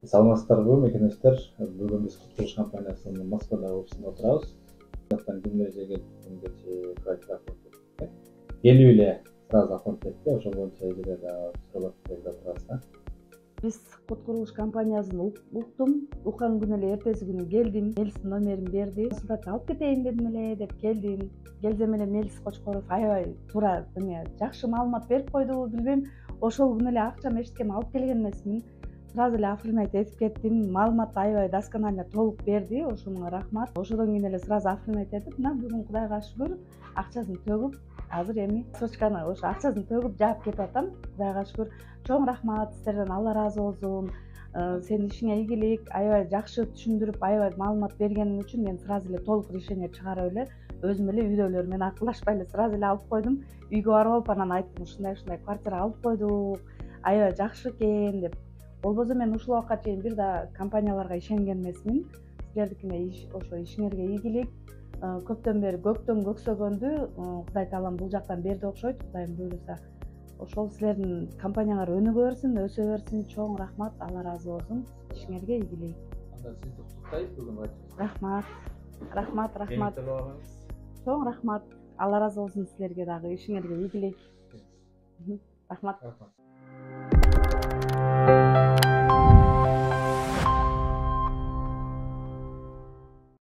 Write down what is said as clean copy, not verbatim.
Саламатсыздарбы, мекенештер. Бүгүн биз Кут курулуш компаниясынын Москвадагы офисинде отурабыз. Жактан кимдер кечээ проект аппарат келип эле сразу аппарат кетти. Ошол боюнча эжеде дагы сурап турасыздар. Биз Кут курулуш компаниясын уктум. Уккан күнү эле эртеси күнү келдим. Мелистин номерин берди. Консультация алып кетейин дедим эле деп келдим. Келсем эле Мелис Кочкоров аябай туура жакшы маалымат берип койду. Билбейм, ошол күнү эле акчам эчтеме алып келген эмесмин. Сразу эле оформлять этип кеттим. Маалыматты аябай досконально толук берди. Ошонго рахмат. Ошодон кийин эле сразу оформлять этип, мына бүгүн Кудайга шүгүр акчасын төгүп, азыр эми срочканы ошо акчасын төгүп жаап кетип атам. Кудайга шүгүр. Чоң рахмат сиздерден, Алла ыраазы болсун. Сенин ишиңе ийгилик, аябай жакшы түшүндүрүп, аябай маалымат бергениң үчүн мен сразу эле толук решение чыгарып эле өзүм эле үйдөгүлөр менен акылдашпай эле сразу эле алып койдум. Үйгө барып алып анан айттым, ушундай квартира алып койдук, аябай жакшы экен деп. Болбосо мен ушул убакка чейин бир да компанияларга ишенген эмесмин. Силердикине ошо ишиңерге ийгилик. Көптөн бери көктөн көксөгөндү Кудай таалам бул жактан берди окшойт. Кудайым буйруса ошол силердин компанияңар өнүгө берсин, өсө берсин. Чоң рахмат, Алла ыраазы болсун. Ишиңерге ийгилик. Анда сизди куттуктайбыз бүгүн айтып. Рахмат. Чоң рахмат. Алла ыраазы болсун силерге дагы, ишиңерге ийгилик. Рахмат.